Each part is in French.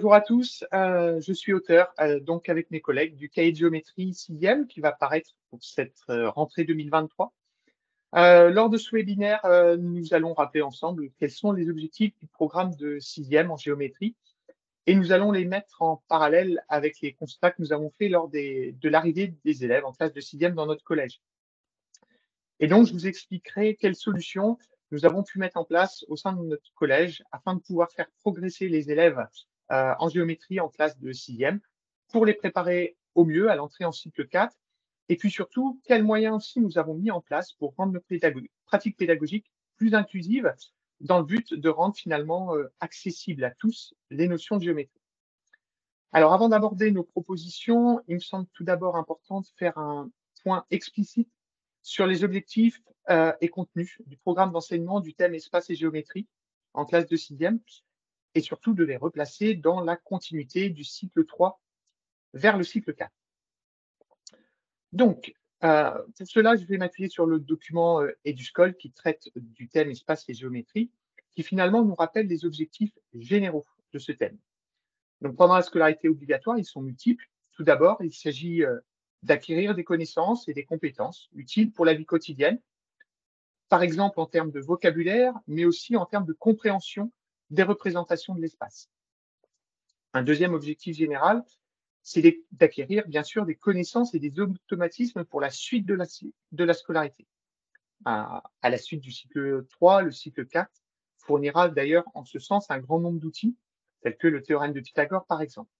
Bonjour à tous, je suis auteur, donc avec mes collègues du cahier de géométrie 6e qui va paraître pour cette, rentrée 2023. Lors de ce webinaire, nous allons rappeler ensemble quels sont les objectifs du programme de 6e en géométrie et nous allons les mettre en parallèle avec les constats que nous avons faits lors de l'arrivée des élèves en classe de 6e dans notre collège. Et donc je vous expliquerai quelles solutions nous avons pu mettre en place au sein de notre collège afin de pouvoir faire progresser les élèves, en géométrie en classe de 6e pour les préparer au mieux à l'entrée en cycle 4 et puis surtout, quels moyens aussi nous avons mis en place pour rendre nos pratiques pédagogiques plus inclusives dans le but de rendre finalement, accessibles à tous les notions de géométrie. Alors avant d'aborder nos propositions, il me semble tout d'abord important de faire un point explicite sur les objectifs, et contenus du programme d'enseignement du thème espace et géométrie en classe de 6e et surtout de les replacer dans la continuité du cycle 3 vers le cycle 4. Donc, pour cela, je vais m'appuyer sur le document, EduScol qui traite du thème espace et géométrie, qui finalement nous rappelle les objectifs généraux de ce thème. Donc pendant la scolarité obligatoire, ils sont multiples. Tout d'abord, il s'agit, d'acquérir des connaissances et des compétences utiles pour la vie quotidienne, par exemple en termes de vocabulaire, mais aussi en termes de compréhension des représentations de l'espace. Un deuxième objectif général, c'est d'acquérir bien sûr des connaissances et des automatismes pour la suite de la scolarité. À la suite du cycle 3, le cycle 4 fournira d'ailleurs en ce sens un grand nombre d'outils, tels que le théorème de Pythagore par exemple.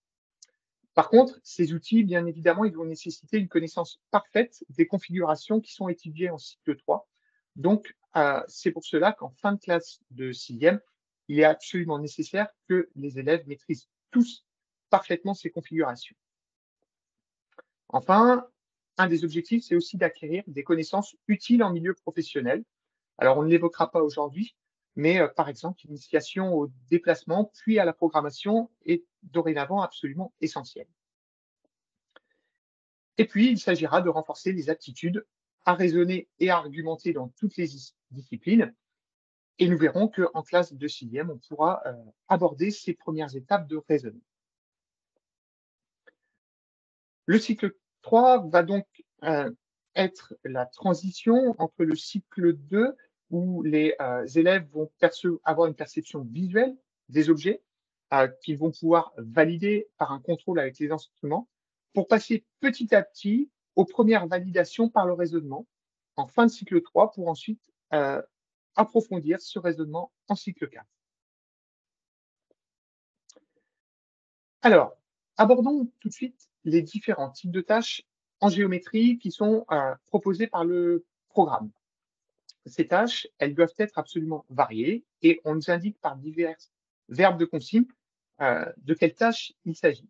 Par contre, ces outils, bien évidemment, ils vont nécessiter une connaissance parfaite des configurations qui sont étudiées en cycle 3. Donc, c'est pour cela qu'en fin de classe de 6e, il est absolument nécessaire que les élèves maîtrisent tous parfaitement ces configurations. Enfin, un des objectifs, c'est aussi d'acquérir des connaissances utiles en milieu professionnel. Alors, on ne l'évoquera pas aujourd'hui, mais par exemple, l'initiation au déplacement, puis à la programmation est dorénavant absolument essentielle. Et puis, il s'agira de renforcer les aptitudes à raisonner et à argumenter dans toutes les disciplines. Et nous verrons qu'en classe de 6e, on pourra aborder ces premières étapes de raisonnement. Le cycle 3 va donc être la transition entre le cycle 2, où les élèves vont avoir une perception visuelle des objets, qu'ils vont pouvoir valider par un contrôle avec les instruments, pour passer petit à petit aux premières validations par le raisonnement, en fin de cycle 3, pour ensuite approfondir ce raisonnement en cycle 4. Alors, abordons tout de suite les différents types de tâches en géométrie qui sont proposées par le programme. Ces tâches, elles doivent être absolument variées et on nous indique par divers verbes de consigne de quelles tâches il s'agit.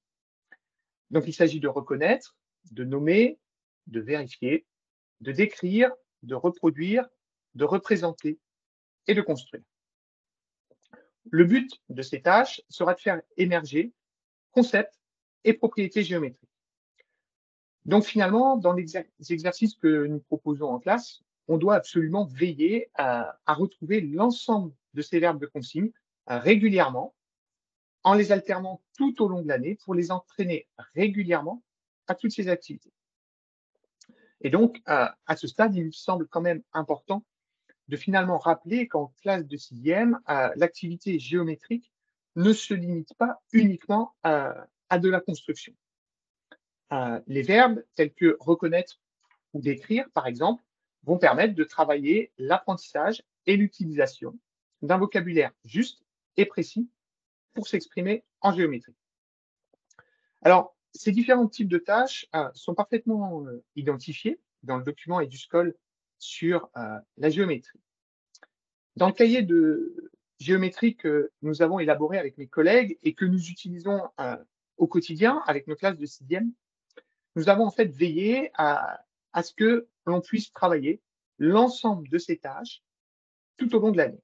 Donc, il s'agit de reconnaître, de nommer, de vérifier, de décrire, de reproduire, de représenter et de construire. Le but de ces tâches sera de faire émerger concepts et propriétés géométriques. Donc finalement, dans les exercices que nous proposons en classe, on doit absolument veiller à retrouver l'ensemble de ces verbes de consigne régulièrement, en les alternant tout au long de l'année pour les entraîner régulièrement à toutes ces activités. Et donc, à ce stade, il me semble quand même important de finalement rappeler qu'en classe de 6e, l'activité géométrique ne se limite pas uniquement à de la construction. Les verbes tels que reconnaître ou décrire, par exemple, vont permettre de travailler l'apprentissage et l'utilisation d'un vocabulaire juste et précis pour s'exprimer en géométrie. Alors, ces différents types de tâches sont parfaitement identifiés dans le document EduScol sur la géométrie. Dans le cahier de géométrie que nous avons élaboré avec mes collègues et que nous utilisons au quotidien avec nos classes de 6e, nous avons en fait veillé à ce que l'on puisse travailler l'ensemble de ces tâches tout au long de l'année.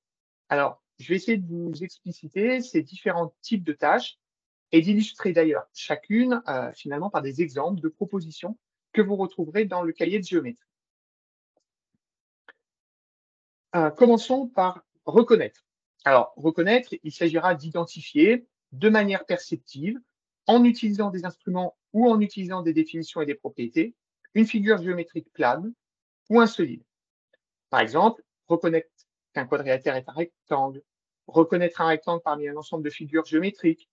Alors, je vais essayer de vous expliciter ces différents types de tâches et d'illustrer d'ailleurs chacune finalement par des exemples de propositions que vous retrouverez dans le cahier de géométrie. Commençons par reconnaître. Alors, reconnaître, il s'agira d'identifier, de manière perceptive, en utilisant des instruments ou en utilisant des définitions et des propriétés, une figure géométrique plane ou un solide. Par exemple, reconnaître qu'un quadrilatère est un rectangle, reconnaître un rectangle parmi un ensemble de figures géométriques.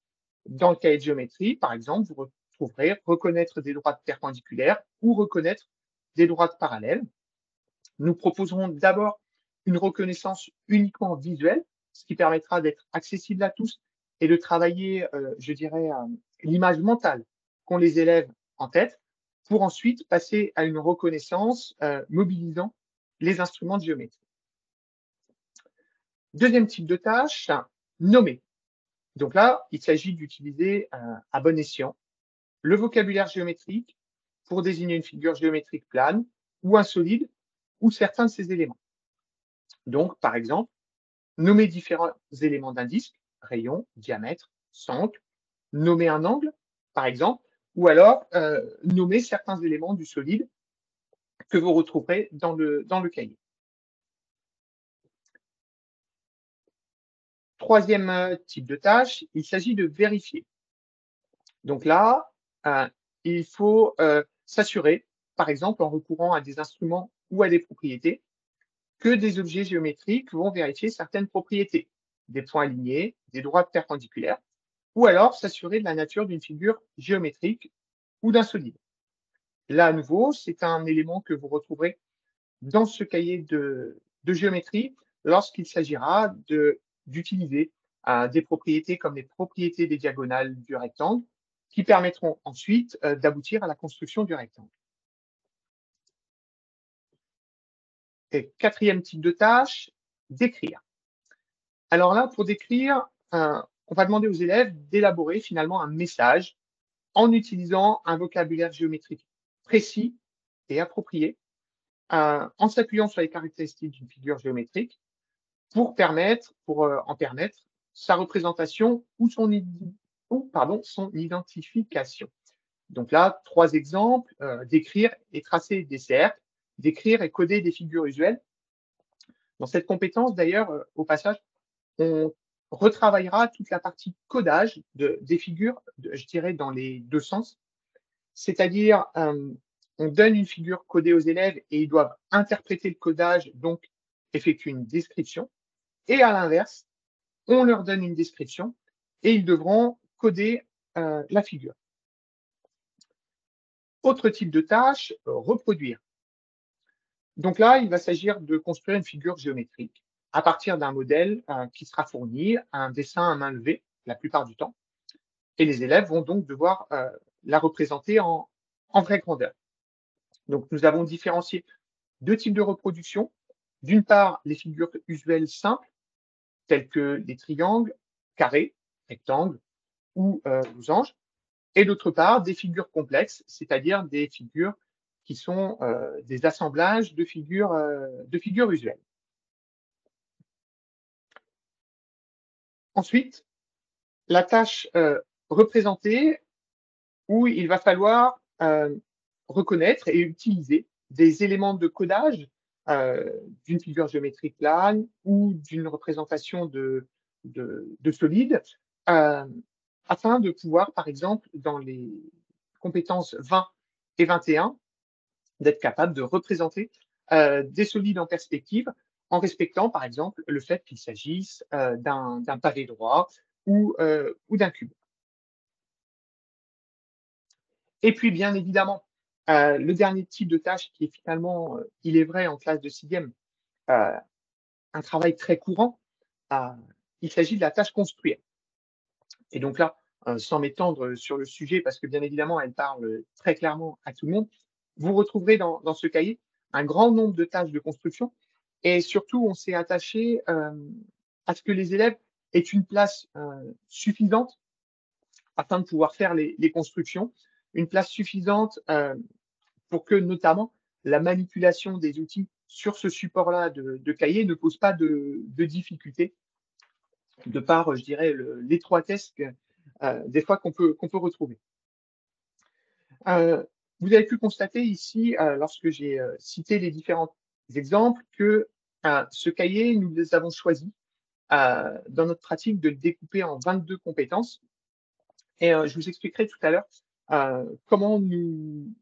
Dans le cahier de géométrie, par exemple, vous retrouverez reconnaître des droites perpendiculaires ou reconnaître des droites parallèles. Nous proposerons d'abord une reconnaissance uniquement visuelle, ce qui permettra d'être accessible à tous et de travailler, je dirais, l'image mentale qu'ont les élèves en tête, pour ensuite passer à une reconnaissance mobilisant les instruments de géométrie. Deuxième type de tâche, nommer. Donc là, il s'agit d'utiliser à bon escient le vocabulaire géométrique pour désigner une figure géométrique plane ou un solide ou certains de ses éléments. Donc, par exemple, nommer différents éléments d'un disque, rayon, diamètre, centre, nommer un angle, par exemple, ou alors nommer certains éléments du solide que vous retrouverez dans le cahier. Troisième type de tâche, il s'agit de vérifier. Donc là, il faut s'assurer, par exemple en recourant à des instruments ou à des propriétés, que des objets géométriques vont vérifier certaines propriétés, des points alignés, des droites perpendiculaires, ou alors s'assurer de la nature d'une figure géométrique ou d'un solide. Là, à nouveau, c'est un élément que vous retrouverez dans ce cahier de géométrie lorsqu'il s'agira d'utiliser des propriétés comme les propriétés des diagonales du rectangle qui permettront ensuite d'aboutir à la construction du rectangle. Et quatrième type de tâche, décrire. Alors là, pour décrire, on va demander aux élèves d'élaborer finalement un message en utilisant un vocabulaire géométrique précis et approprié, en s'appuyant sur les caractéristiques d'une figure géométrique pour en permettre sa représentation ou son identification. Donc là, 3 exemples, décrire et tracer des cercles, décrire et coder des figures usuelles. Dans cette compétence d'ailleurs, au passage, on retravaillera toute la partie codage des figures, je dirais dans les 2 sens. C'est-à-dire, on donne une figure codée aux élèves et ils doivent interpréter le codage, donc effectuer une description. Et à l'inverse, on leur donne une description et ils devront coder la figure. Autre type de tâche, reproduire. Donc là, il va s'agir de construire une figure géométrique à partir d'un modèle qui sera fourni, un dessin à main levée la plupart du temps. Et les élèves vont donc devoir la représenter en vraie grandeur. Donc nous avons différencié 2 types de reproduction. D'une part, les figures usuelles simples, telles que les triangles, carrés, rectangles ou losanges. Et d'autre part, des figures complexes, c'est-à-dire des figures qui sont des assemblages de figures usuelles. Ensuite, la tâche représentée, où il va falloir reconnaître et utiliser des éléments de codage d'une figure géométrique plane ou d'une représentation de solide, euh, afin de pouvoir, par exemple, dans les compétences 20 et 21, d'être capable de représenter des solides en perspective en respectant, par exemple, le fait qu'il s'agisse d'un pavé droit ou d'un cube. Et puis, bien évidemment, le dernier type de tâche qui est finalement, il est vrai en classe de sixième, un travail très courant, heu, il s'agit de la tâche construire. Et donc là, sans m'étendre sur le sujet parce que bien évidemment, elle parle très clairement à tout le monde, vous retrouverez dans ce cahier un grand nombre de tâches de construction et surtout, on s'est attaché, à ce que les élèves aient une place, suffisante afin de pouvoir faire les constructions, une place suffisante, pour que notamment la manipulation des outils sur ce support-là de cahier ne pose pas de difficultés de par, je dirais, l'étroitesse des fois qu'on peut retrouver. Vous avez pu constater ici, lorsque j'ai cité les différents exemples, que ce cahier, nous les avons choisis dans notre pratique de le découper en 22 compétences et je vous expliquerai tout à l'heure, comment nous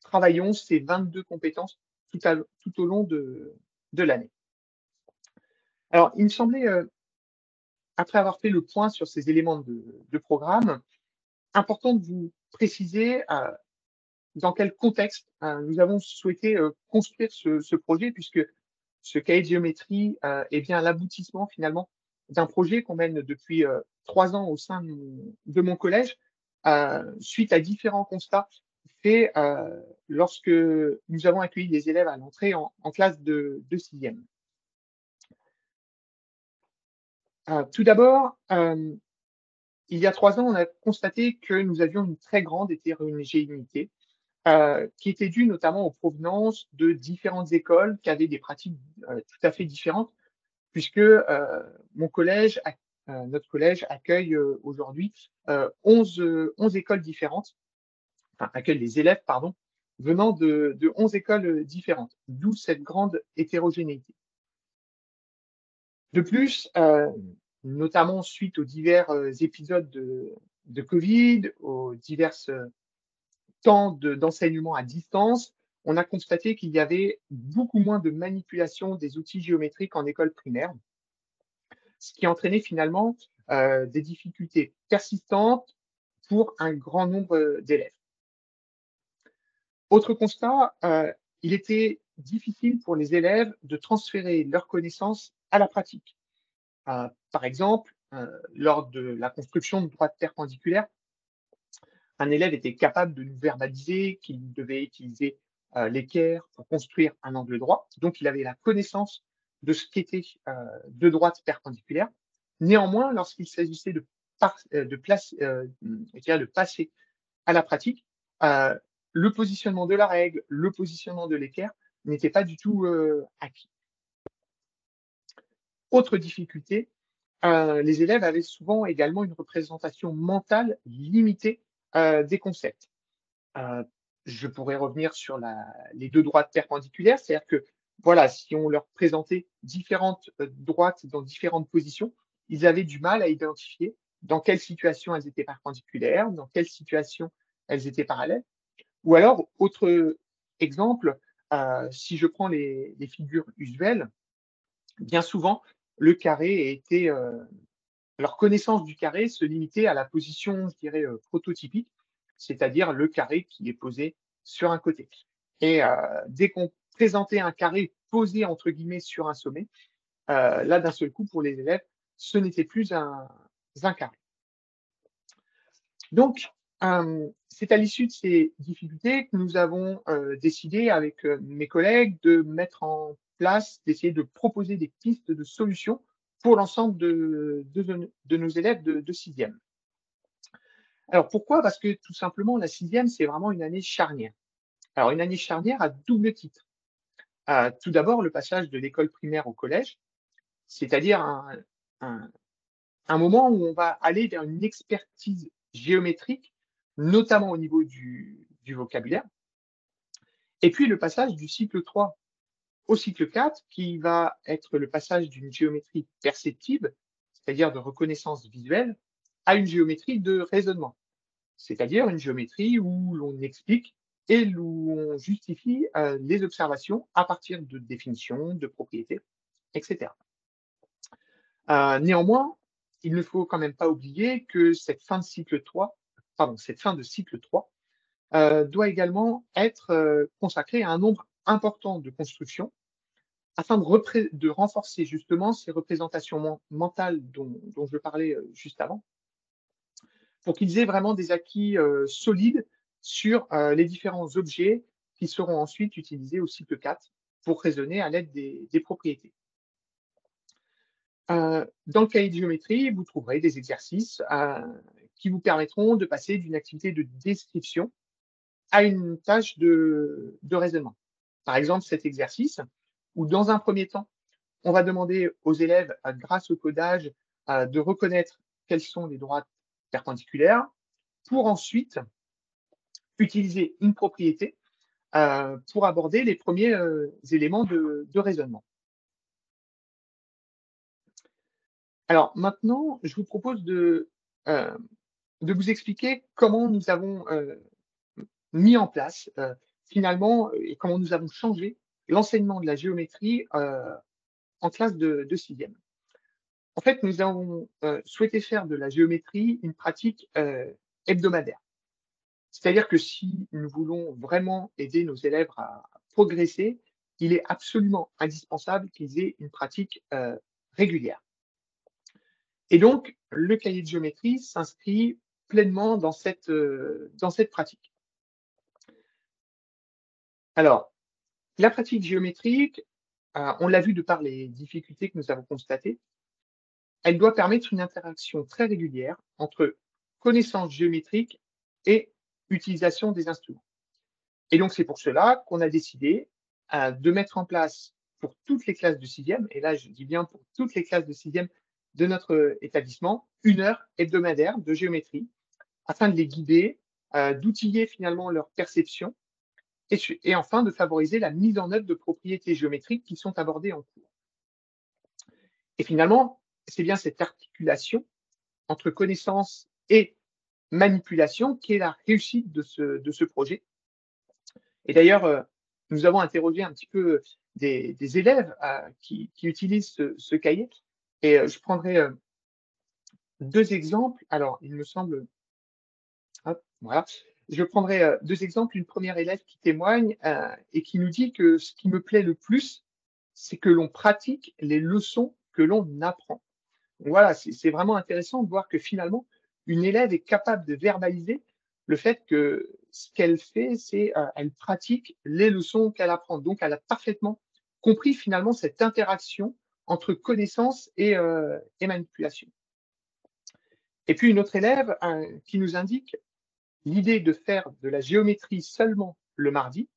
travaillons ces 22 compétences tout au long de l'année. Alors, il me semblait, après avoir fait le point sur ces éléments de programme, important de vous préciser, dans quel contexte, nous avons souhaité, construire ce projet puisque ce cahier de géométrie, est bien l'aboutissement finalement d'un projet qu'on mène depuis, 3 ans au sein de mon collège, suite à différents constats faits, lorsque nous avons accueilli des élèves à l'entrée en classe de 6e. Tout d'abord, il y a 3 ans, on a constaté que nous avions une très grande hétérogénéité, qui était due notamment aux provenances de différentes écoles qui avaient des pratiques, tout à fait différentes puisque, mon collège ac notre collège accueille, aujourd'hui, 11 écoles différentes, enfin accueille les élèves pardon, venant de 11 écoles, différentes, d'où cette grande hétérogénéité. De plus, notamment suite aux divers, épisodes de Covid, aux diverses, temps d'enseignement à distance, on a constaté qu'il y avait beaucoup moins de manipulation des outils géométriques en école primaire, ce qui entraînait finalement, des difficultés persistantes pour un grand nombre, d'élèves. Autre constat, il était difficile pour les élèves de transférer leurs connaissances à la pratique. Par exemple, lors de la construction de droites perpendiculaires, un élève était capable de nous verbaliser qu'il devait utiliser, l'équerre pour construire un angle droit. Donc il avait la connaissance de ce qu'étaient, 2 droites perpendiculaires. Néanmoins, lorsqu'il s'agissait de passer à la pratique, heu, le positionnement de la règle, le positionnement de l'équerre n'était pas du tout, acquis. Autre difficulté, les élèves avaient souvent également une représentation mentale limitée, des concepts. Heu, je pourrais revenir sur les 2 droites perpendiculaires, c'est-à-dire que, voilà, si on leur présentait différentes, droites dans différentes positions, ils avaient du mal à identifier dans quelle situation elles étaient perpendiculaires, dans quelle situation elles étaient parallèles. Ou alors, autre exemple, si je prends les figures usuelles, bien souvent, le carré était, leur connaissance du carré se limitait à la position, je dirais, prototypique, c'est-à-dire le carré qui est posé sur un côté. Et dès qu'on présentait un carré «posé» entre guillemets sur un sommet, là, d'un seul coup, pour les élèves, ce n'était plus un carré. Donc, c'est à l'issue de ces difficultés que nous avons, décidé avec, mes collègues de mettre en place, d'essayer de proposer des pistes de solutions pour l'ensemble de nos élèves de 6e. Alors pourquoi? Parce que tout simplement la 6e, c'est vraiment une année charnière. Alors une année charnière à double titre. Tout d'abord, le passage de l'école primaire au collège, c'est-à-dire un un moment où on va aller vers une expertise géométrique, notamment au niveau du vocabulaire. Et puis le passage du cycle 3 au cycle 4, qui va être le passage d'une géométrie perceptive, c'est-à-dire de reconnaissance visuelle, à une géométrie de raisonnement, c'est-à-dire une géométrie où l'on explique et où on justifie, les observations à partir de définitions, de propriétés, etc. Néanmoins, il ne faut quand même pas oublier que cette fin de cycle 3, doit également être, consacrée à un nombre important de constructions afin de renforcer justement ces représentations mentales dont je parlais, juste avant, pour qu'ils aient vraiment des acquis, solides sur, les différents objets qui seront ensuite utilisés au cycle 4 pour raisonner à l'aide des propriétés. Dans le cahier de géométrie, vous trouverez des exercices, qui vous permettront de passer d'une activité de description à une tâche de raisonnement. Par exemple, cet exercice où dans un premier temps, on va demander aux élèves, grâce au codage, de reconnaître quelles sont les droites perpendiculaires pour ensuite utiliser une propriété, pour aborder les premiers, éléments de raisonnement. Alors maintenant, je vous propose de, heu, de vous expliquer comment nous avons, mis en place, finalement, et comment nous avons changé l'enseignement de la géométrie, en classe de 6e. En fait, nous avons, souhaité faire de la géométrie une pratique, hebdomadaire. C'est-à-dire que si nous voulons vraiment aider nos élèves à progresser, il est absolument indispensable qu'ils aient une pratique, régulière. Et donc, le cahier de géométrie s'inscrit pleinement dans cette pratique. Alors, la pratique géométrique, on l'a vu de par les difficultés que nous avons constatées, elle doit permettre une interaction très régulière entre connaissances géométriques et utilisation des instruments. Et donc, c'est pour cela qu'on a décidé, de mettre en place pour toutes les classes de sixième, et là, je dis bien pour toutes les classes de sixième de notre, établissement, 1 heure hebdomadaire de géométrie afin de les guider, d'outiller finalement leur perception et enfin de favoriser la mise en œuvre de propriétés géométriques qui sont abordées en cours. Et finalement, c'est bien cette articulation entre connaissance et manipulation qui est la réussite de ce projet. Et d'ailleurs, nous avons interrogé un petit peu des élèves, qui utilisent ce cahier et je prendrai, 2 exemples. Alors, il me semble hop, voilà. Je prendrai, 2 exemples. Une première élève qui témoigne, et qui nous dit que ce qui me plaît le plus, c'est que l'on pratique les leçons que l'on apprend. Voilà, c'est vraiment intéressant de voir que finalement, une élève est capable de verbaliser le fait que ce qu'elle fait, c'est, elle pratique les leçons qu'elle apprend. Donc elle a parfaitement compris finalement cette interaction entre connaissance et manipulation. Et puis une autre élève, qui nous indique: «L'idée de faire de la géométrie seulement le mardi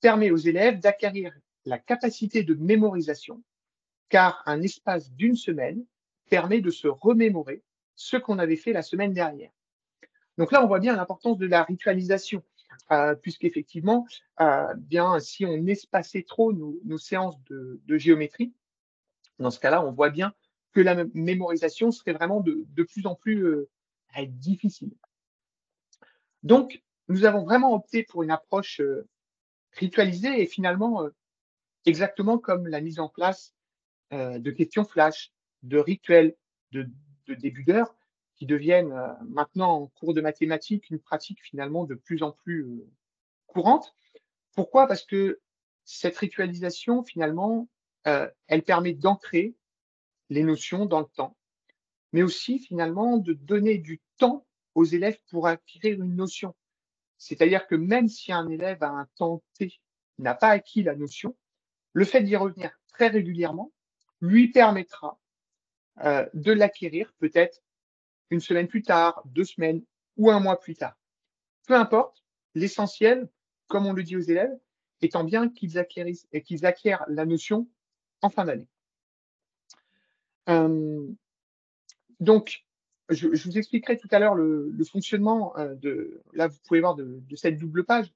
permet aux élèves d'acquérir la capacité de mémorisation car un espace d'une semaine permet de se remémorer ce qu'on avait fait la semaine dernière. Donc là, on voit bien l'importance de la ritualisation, puisqu'effectivement, bien, si on espaçait trop nos séances de géométrie, dans ce cas-là, on voit bien que la mémorisation serait vraiment de plus en plus difficile. Donc, nous avons vraiment opté pour une approche ritualisée et finalement, exactement comme la mise en place de questions flash, de rituels, de début d'heure qui deviennent, maintenant en cours de mathématiques une pratique finalement de plus en plus, courante. Pourquoi? Parce que cette ritualisation finalement, elle permet d'ancrer les notions dans le temps, mais aussi finalement de donner du temps aux élèves pour acquérir une notion. C'est-à-dire que même si un élève à un temps T n'a pas acquis la notion, le fait d'y revenir très régulièrement lui permettra de l'acquérir peut-être une semaine plus tard, 2 semaines ou 1 mois plus tard. Peu importe, l'essentiel, comme on le dit aux élèves, étant bien qu'ils acquérissent et qu'ils acquièrent la notion en fin d'année. Hem, donc je vous expliquerai tout à l'heure le fonctionnement, de là, vous pouvez voir de cette double page,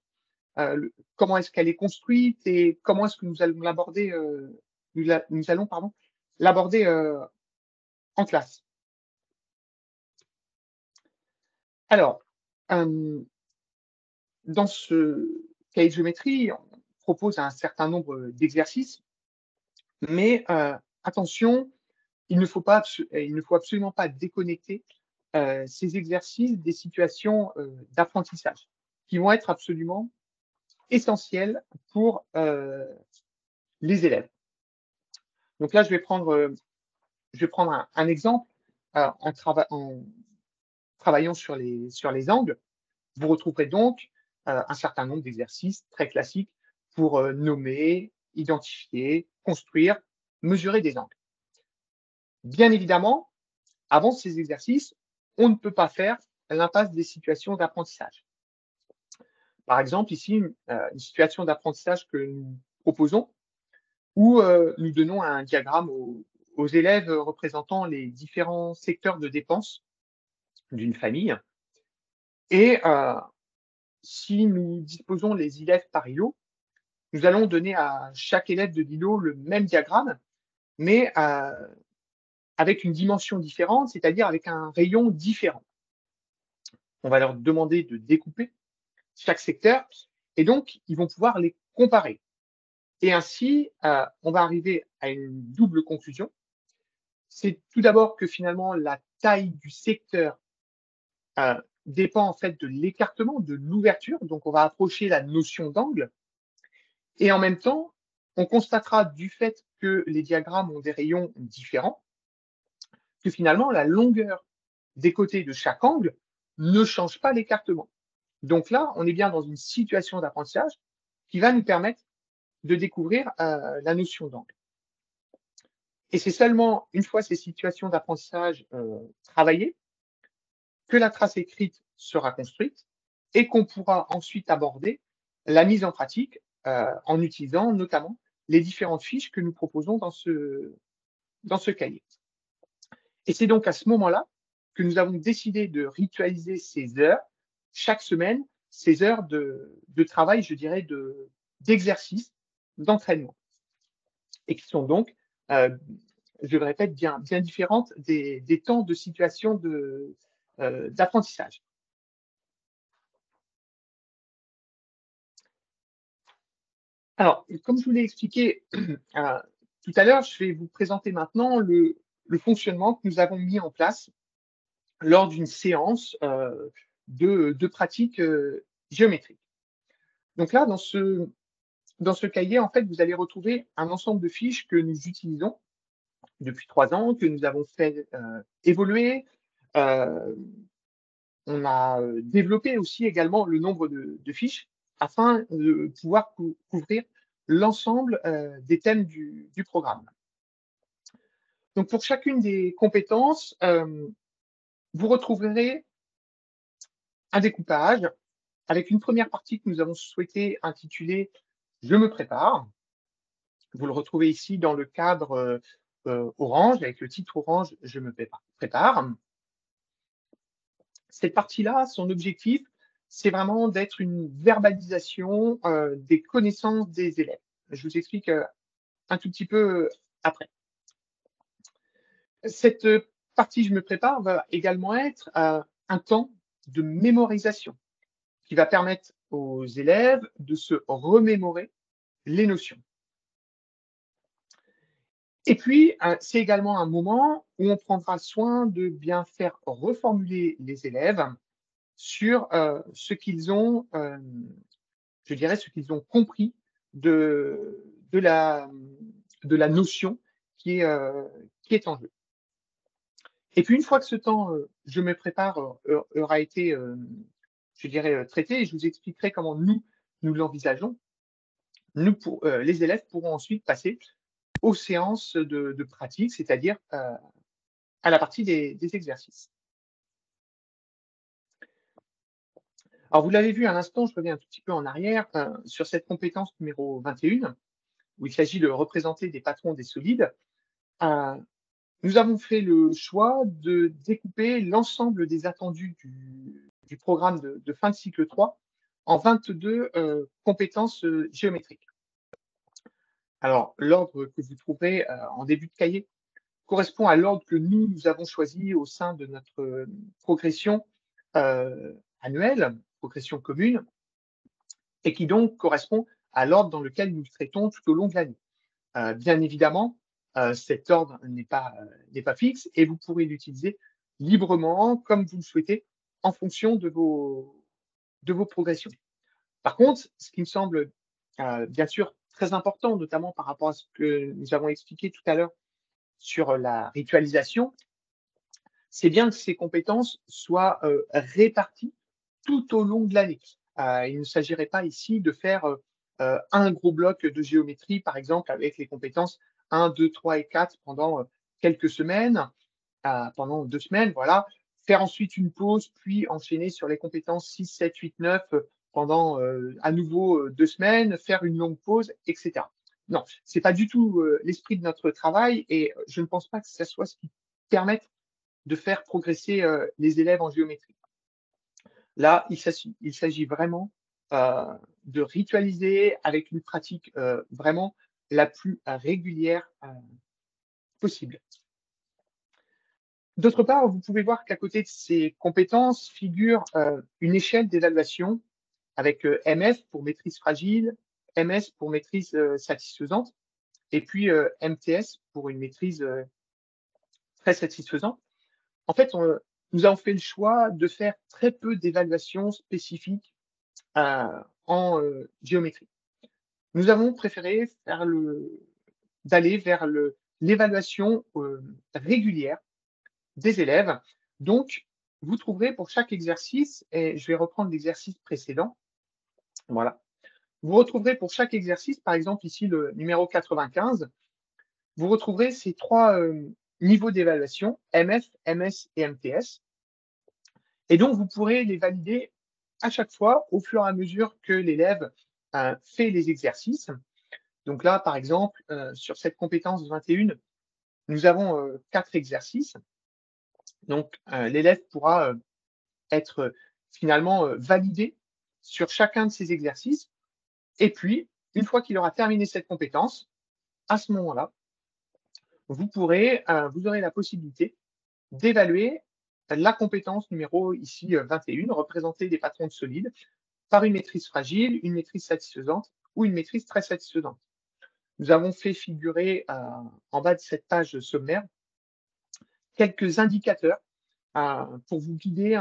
le comment est-ce qu'elle est construite et comment est-ce que nous allons l'aborder, nous allons, pardon, l'aborder, en classe. Alors, hem dans ce cahier de géométrie, on propose un certain nombre d'exercices, mais attention, il ne faut absolument pas déconnecter, ces exercices des situations, d'apprentissage qui vont être absolument essentielles pour, les élèves. Donc là, je vais prendre un exemple, en travaillant sur les angles. Vous retrouverez donc, un certain nombre d'exercices très classiques pour, nommer, identifier, construire, mesurer des angles. Bien évidemment, avant ces exercices, on ne peut pas faire l'impasse des situations d'apprentissage. Par exemple, ici, une situation d'apprentissage que nous proposons où, nous donnons un diagramme aux élèves représentant les différents secteurs de dépenses d'une famille et si nous disposons les élèves par îlot, nous allons donner à chaque élève de l'îlot le même diagramme, mais avec une dimension différente, c'est-à-dire avec un rayon différent. On va leur demander de découper chaque secteur et donc ils vont pouvoir les comparer. Et ainsi, on va arriver à une double conclusion. C'est tout d'abord que finalement la taille du secteur, dépend en fait de l'écartement, de l'ouverture, donc on va approcher la notion d'angle et en même temps, on constatera du fait que les diagrammes ont des rayons différents, que finalement la longueur des côtés de chaque angle ne change pas l'écartement. Donc là, on est bien dans une situation d'apprentissage qui va nous permettre de découvrir, la notion d'angle. Et c'est seulement une fois ces situations d'apprentissage, travaillées, que la trace écrite sera construite et qu'on pourra ensuite aborder la mise en pratique, en utilisant notamment les différentes fiches que nous proposons dans ce cahier. Et c'est donc à ce moment-là que nous avons décidé de ritualiser ces heures chaque semaine, ces heures de travail, je dirais, d'exercice, d'entraînement et qui sont donc, heu, je le répète, bien différentes des temps de situation d'apprentissage. Alors, comme je vous l'ai expliqué, tout à l'heure, je vais vous présenter maintenant le fonctionnement que nous avons mis en place lors d'une séance, de pratique, géométrique. Donc là, dans ce cahier, en fait, vous allez retrouver un ensemble de fiches que nous utilisons depuis 3 ans, que nous avons fait, évoluer. Heu, on a, développé aussi également le nombre de fiches afin de pouvoir couvrir l'ensemble, des thèmes du programme. Donc pour chacune des compétences, vous retrouverez un découpage avec une première partie que nous avons souhaité intituler «Je me prépare». Vous le retrouvez ici dans le cadre, orange avec le titre orange «Je me prépare». Cette partie-là, son objectif, c'est vraiment d'être une verbalisation, des connaissances des élèves. Je vous explique, un tout petit peu, après. Cette, partie «Je me prépare» va également être, un temps de mémorisation qui va permettre aux élèves de se remémorer les notions. Et puis, c'est également un moment où on prendra soin de bien faire reformuler les élèves sur, ce qu'ils ont, je dirais, ce qu'ils ont compris de de la, de la notion qui est en jeu. Et puis une fois que ce temps, je me prépare, aura été, je dirais, traité et je vous expliquerai comment nous l'envisageons. Les élèves pourront ensuite passer aux séances de pratique, c'est-à-dire, à la partie des exercices. Alors vous l'avez vu à l'instant, je reviens un tout petit peu en arrière, sur cette compétence numéro 21, où il s'agit de représenter des patrons des solides. Heu, Nous avons fait le choix de découper l'ensemble des attendus du programme de fin de cycle 3 en 22, compétences, géométriques. Alors l'ordre que vous trouverez, en début de cahier correspond à l'ordre que nous avons choisi au sein de notre, progression, annuelle, progression commune et qui donc correspond à l'ordre dans lequel nous traitons tout au long de l'année. Bien évidemment, cet ordre n'est pas fixe et vous pourrez l'utiliser librement comme vous le souhaitez en fonction de vos progressions. Par contre, ce qui me semble, bien sûr très important, notamment par rapport à ce que nous avons expliqué tout à l'heure sur la ritualisation, c'est bien que ces compétences soient, réparties tout au long de l'année. Il ne s'agirait pas ici de faire, un gros bloc de géométrie, par exemple, avec les compétences 1, 2, 3 et 4 pendant, quelques semaines, pendant 2 semaines, voilà. Faire ensuite une pause, puis enchaîner sur les compétences 6, 7, 8, 9 pendant, à nouveau, 2 semaines, faire une longue pause et cetera. Non, c'est pas du tout, l'esprit de notre travail et je ne pense pas que ça soit ce qui permette de faire progresser, les élèves en géométrie. Là, il s'agit vraiment, heu, de ritualiser avec une pratique, vraiment la plus régulière, possible. D'autre part, vous pouvez voir qu'à côté de ces compétences figure, une échelle d'évaluation avec, MF pour maîtrise fragile, MS pour maîtrise, satisfaisante et puis, MTS pour une maîtrise, très satisfaisante. En fait, nous avons fait le choix de faire très peu d'évaluations spécifiques, heu, en, géométrie. Nous avons préféré d'aller vers l'évaluation, régulière des élèves. Donc, vous trouverez pour chaque exercice et je vais reprendre l'exercice précédent, voilà. Vous retrouverez pour chaque exercice, par exemple ici le numéro 95, vous retrouverez ces 3 niveaux d'évaluation, MF, MS et MTS et donc vous pourrez les valider à chaque fois au fur et à mesure que l'élève, fait les exercices. Donc là, par exemple, sur cette compétence 21, nous avons, 4 exercices. Donc, l'élève pourra, être, finalement, validé sur chacun de ces exercices et puis, une fois qu'il aura terminé cette compétence, à ce moment-là, vous aurez la possibilité d'évaluer la compétence numéro ici, 21, représenter des patrons de solides par une maîtrise fragile, une maîtrise satisfaisante ou une maîtrise très satisfaisante. Nous avons fait figurer, en bas de cette page sommaire quelques indicateurs, pour vous guider,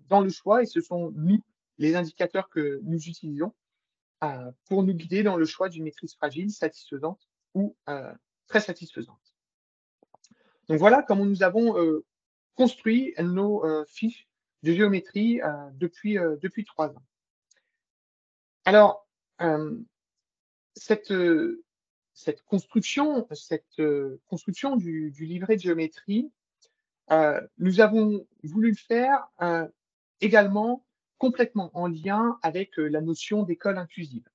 dans le choix et ce sont nous, les indicateurs que nous utilisons, pour nous guider dans le choix d'une maîtrise fragile, satisfaisante ou, très satisfaisante. Donc voilà comment nous avons, construit nos, fiches de géométrie, depuis 3 ans. Alors, cette, construction du livret de géométrie, nous avons voulu le faire, également complètement en lien avec, la notion d'école inclusive.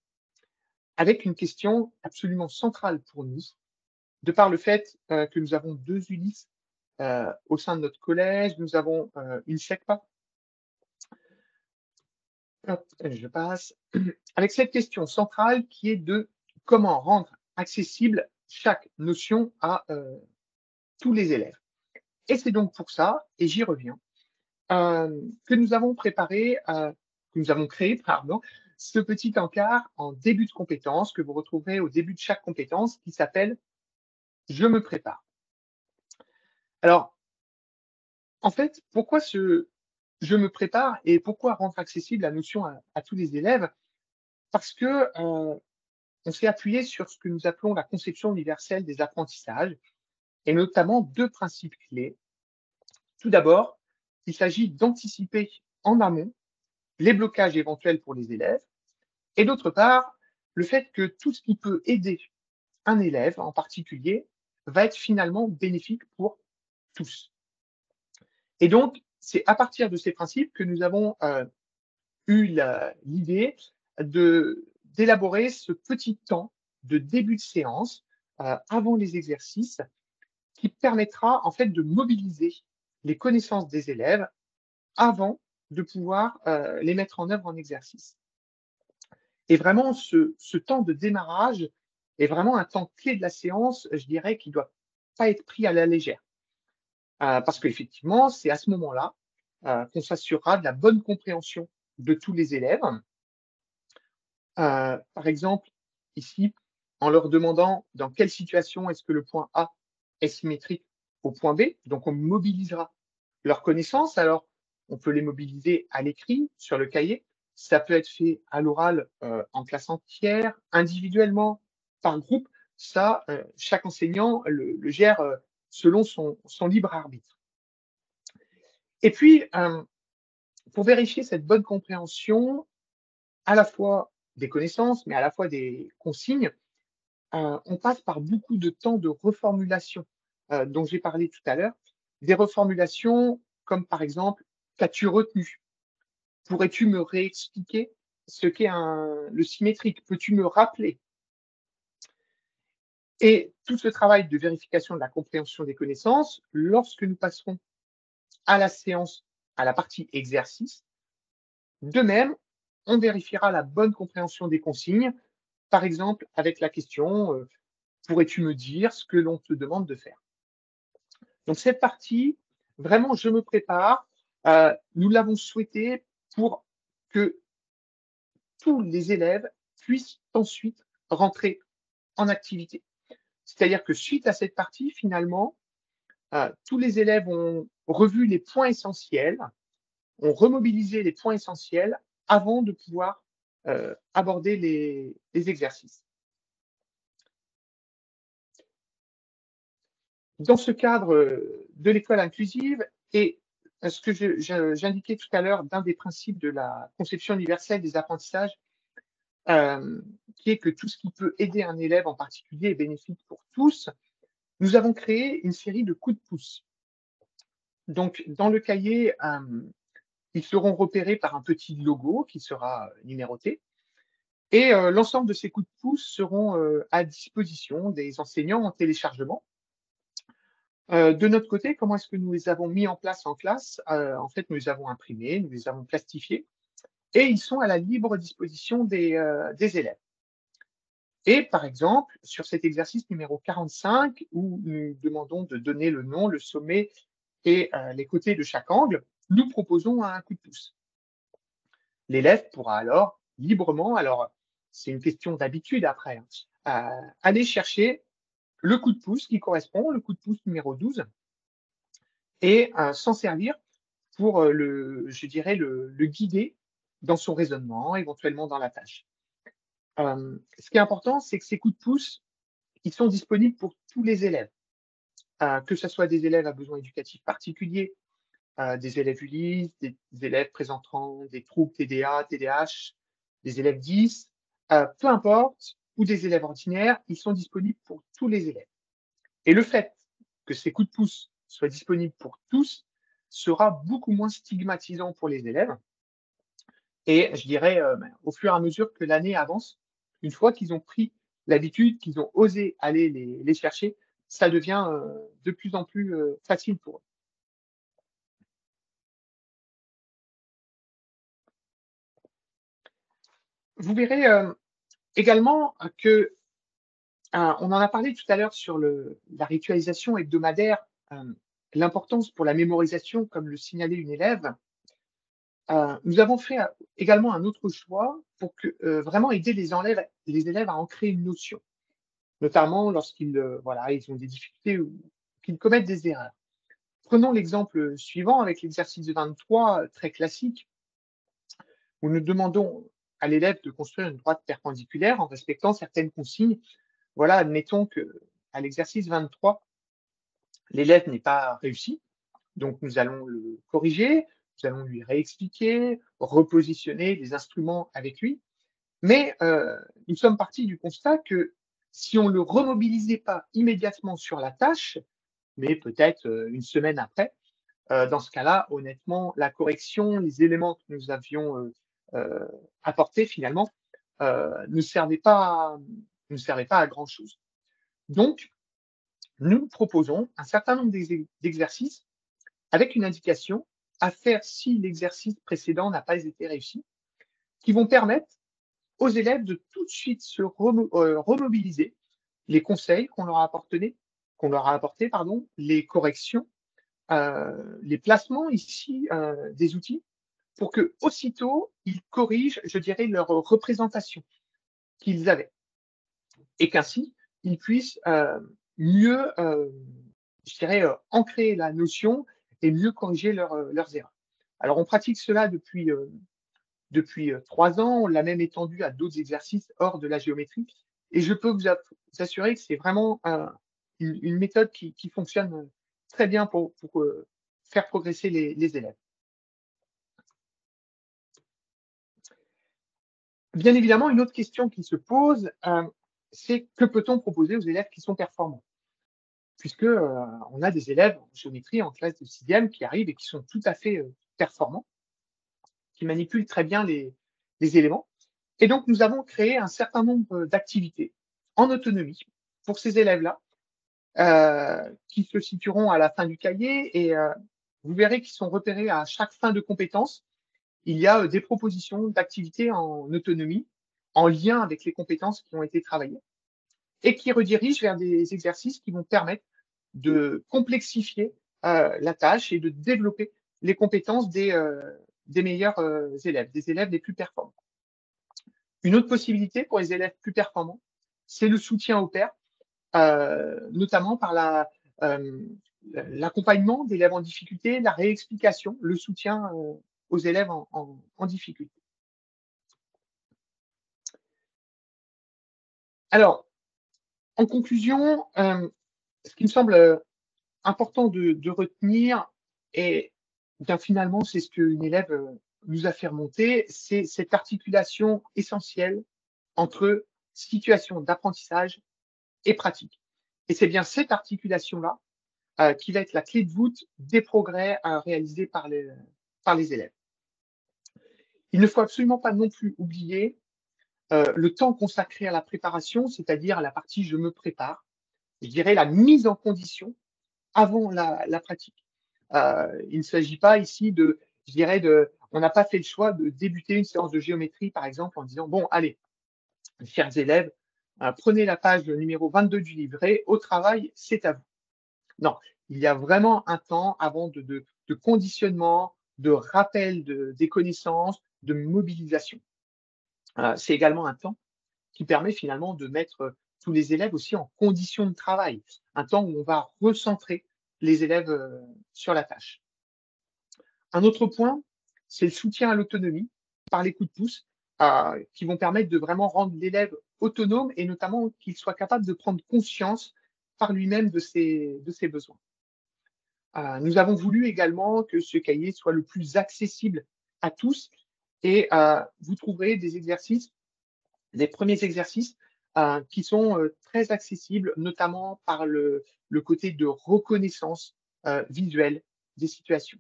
Avec une question absolument centrale pour nous, de par le fait, que nous avons 2 ULIS, au sein de notre collège, nous avons, une SECPA. Hop, je passe. Avec cette question centrale qui est de comment rendre accessible chaque notion à, tous les élèves. Et c'est donc pour ça, et j'y reviens, que nous avons préparé, que nous avons créé, pardon, ce petit encart en début de compétence que vous retrouverez au début de chaque compétence qui s'appelle «Je me prépare». Alors, en fait, pourquoi ce «Je me prépare» et pourquoi rendre accessible la notion à tous les élèves? Parce que, on s'est appuyé sur ce que nous appelons la conception universelle des apprentissages et notamment 2 principes clés. Tout d'abord, il s'agit d'anticiper en amont les blocages éventuels pour les élèves et d'autre part, le fait que tout ce qui peut aider un élève en particulier va être finalement bénéfique pour tous. Et donc, c'est à partir de ces principes que nous avons, eu l'idée d'élaborer ce petit temps de début de séance, avant les exercices qui permettra en fait de mobiliser les connaissances des élèves avant de pouvoir, les mettre en œuvre en exercice. Et vraiment ce temps de démarrage est vraiment un temps clé de la séance, je dirais, qui ne doit pas être pris à la légère. Parce qu'effectivement, c'est à ce moment-là, qu'on s'assurera de la bonne compréhension de tous les élèves. Par exemple, ici, en leur demandant dans quelle situation est-ce que le point A est symétrique au point B, donc on mobilisera leurs connaissances. Alors, on peut les mobiliser à l'écrit, sur le cahier. Ça peut être fait à l'oral, en classe entière, individuellement, par groupe. Ça, chaque enseignant le gère, selon son libre arbitre. Et puis, pour vérifier cette bonne compréhension, à la fois des connaissances, mais à la fois des consignes, on passe par beaucoup de temps de reformulation, dont j'ai parlé tout à l'heure. Des reformulations comme par exemple: «Qu'as-tu retenu? Pourrais-tu me réexpliquer ce qu'est le symétrique? Peux-tu me rappeler?» Et tout ce travail de vérification de la compréhension des connaissances, lorsque nous passerons à la séance, à la partie exercice, de même, on vérifiera la bonne compréhension des consignes, par exemple avec la question, «Pourrais-tu me dire ce que l'on te demande de faire?» Donc cette partie Vraiment, je me prépare. Nous l'avons souhaité pour que tous les élèves puissent ensuite rentrer en activité. C'est-à-dire que suite à cette partie, finalement, tous les élèves ont revu les points essentiels, ont remobilisé les points essentiels avant de pouvoir, aborder les exercices. Dans ce cadre, de l'école inclusive et ce que j'indiquais tout à l'heure d'un des principes de la conception universelle des apprentissages, qui est que tout ce qui peut aider un élève en particulier est bénéfique pour tous, nous avons créé une série de coups de pouce. Donc dans le cahier, ils seront repérés par un petit logo qui sera numéroté et l'ensemble de ces coups de pouce seront, à disposition des enseignants en téléchargement. De notre côté, comment est-ce que nous les avons mis en place en classe? En fait, nous les avons imprimés, nous les avons plastifiés et ils sont à la libre disposition des élèves. Et par exemple, sur cet exercice numéro 45 où nous demandons de donner le nom, le sommet et les côtés de chaque angle, nous proposons un coup de pouce. L'élève pourra alors librement, alors c'est une question d'habitude après, aller chercher le coup de pouce qui correspond, le coup de pouce numéro 12 et s'en servir pour, je dirais le guider dans son raisonnement, éventuellement dans la tâche. Ce qui est important, c'est que ces coups de pouce, ils sont disponibles pour tous les élèves, que ce soit des élèves à besoins éducatifs particuliers, des élèves ULIS, des élèves présentant des troubles TDA, TDAH, des élèves 10, peu importe, ou des élèves ordinaires, ils sont disponibles pour tous les élèves. Et le fait que ces coups de pouce soient disponibles pour tous sera beaucoup moins stigmatisant pour les élèves et je dirais, au fur et à mesure que l'année avance, une fois qu'ils ont pris l'habitude, qu'ils ont osé aller les chercher, ça devient, de plus en plus, facile pour eux. Vous verrez, également que, on en a parlé tout à l'heure sur la ritualisation hebdomadaire, l'importance pour la mémorisation, comme le signalait une élève. Nous avons fait, également un autre choix pour que, vraiment aider les élèves à ancrer une notion, notamment lorsqu'ils, voilà, ils ont des difficultés ou qu'ils commettent des erreurs. Prenons l'exemple suivant avec l'exercice 23, très classique, où nous demandons à l'élève de construire une droite perpendiculaire en respectant certaines consignes. Voilà, admettons qu'à l'exercice 23, l'élève n'ait pas réussi, donc nous allons le corriger, nous allons lui réexpliquer, repositionner les instruments avec lui. Mais nous sommes partis du constat que si on ne le remobilisait pas immédiatement sur la tâche, mais peut-être, une semaine après, dans ce cas-là, honnêtement, la correction, les éléments que nous avions, heu, apportés finalement, ne servaient pas à grand chose. Donc, nous proposons un certain nombre d'exercices avec une indication à faire si l'exercice précédent n'a pas été réussi, qui vont permettre aux élèves de tout de suite se remobiliser, les conseils qu'on leur a apportés, pardon, les corrections, les placements ici, des outils pour que aussitôt ils corrigent, je dirais, leur représentation qu'ils avaient et qu'ainsi ils puissent, mieux, je dirais, ancrer la notion et mieux corriger leurs erreurs. Alors on pratique cela depuis 3 ans, on l'a même étendu à d'autres exercices hors de la géométrie et je peux vous assurer que c'est vraiment une méthode qui fonctionne, très bien pour, faire progresser les élèves. Bien évidemment, une autre question qui se pose, c'est que peut-on proposer aux élèves qui sont performants? Puisque, on a des élèves en géométrie en classe de 6e qui arrivent et qui sont tout à fait, performants, qui manipulent très bien les éléments. Et donc nous avons créé un certain nombre d'activités en autonomie pour ces élèves-là, qui se situeront à la fin du cahier et vous verrez qu'ils sont repérés à chaque fin de compétence. Il y a, des propositions d'activités en autonomie, en lien avec les compétences qui ont été travaillées et qui redirigent vers des exercices qui vont permettre de complexifier la tâche et de développer les compétences des meilleurs, élèves, des élèves les plus performants. Une autre possibilité pour les élèves plus performants, c'est le soutien aux pairs, notamment par l'accompagnement d'élèves en difficulté, la réexplication, le soutien, aux élèves en difficulté. Alors, en conclusion, ce qui me semble, important de retenir et bien finalement, c'est ce qu'une élève, nous a fait remonter, c'est cette articulation essentielle entre situation d'apprentissage et pratique. Et c'est bien cette articulation-là, qui va être la clé de voûte des progrès, réalisés par les élèves. Il ne faut absolument pas non plus oublier, le temps consacré à la préparation, c'est-à-dire la partie «je me prépare», je dirais la mise en condition avant la pratique. Il ne s'agit pas ici de je dirais on n'a pas fait le choix de débuter une séance de géométrie, par exemple, en disant: «Bon allez, chers élèves, prenez la page numéro 22 du livret, au travail, c'est à vous». Non, il y a vraiment un temps avant de conditionnement, de rappel des connaissances, de mobilisation. C'est également un temps qui permet finalement de mettre, tous les élèves aussi en condition de travail. Un temps où on va recentrer les élèves, sur la tâche. Un autre point, c'est le soutien à l'autonomie par les coups de pouce, qui vont permettre de vraiment rendre l'élève autonome et notamment qu'il soit capable de prendre conscience par lui-même de ses besoins. Nous avons voulu également que ce cahier soit le plus accessible à tous et vous trouverez des exercices, les premiers exercices, qui sont, très accessibles, notamment par le côté de reconnaissance, visuelle des situations.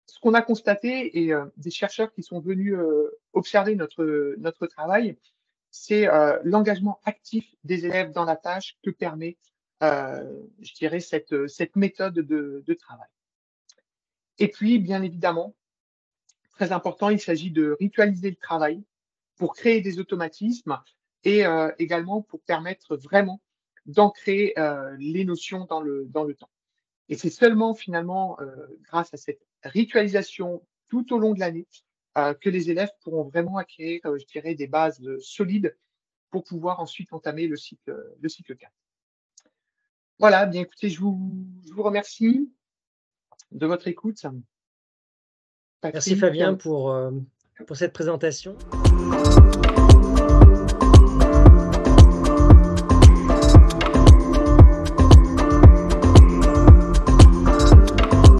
Ce qu'on a constaté et des chercheurs qui sont venus, observer notre travail, c'est, l'engagement actif des élèves dans la tâche que permet, je dirais cette méthode de travail. Et puis, bien évidemment, très important, il s'agit de ritualiser le travail pour créer des automatismes et également pour permettre vraiment d'ancrer, les notions dans le temps. Et c'est seulement finalement, grâce à cette ritualisation tout au long de l'année, que les élèves pourront vraiment acquérir, je dirais des bases, solides pour pouvoir ensuite entamer le cycle 4. Voilà, bien écoutez, je vous remercie de votre écoute. Merci Patrick, Fabien pour cette présentation.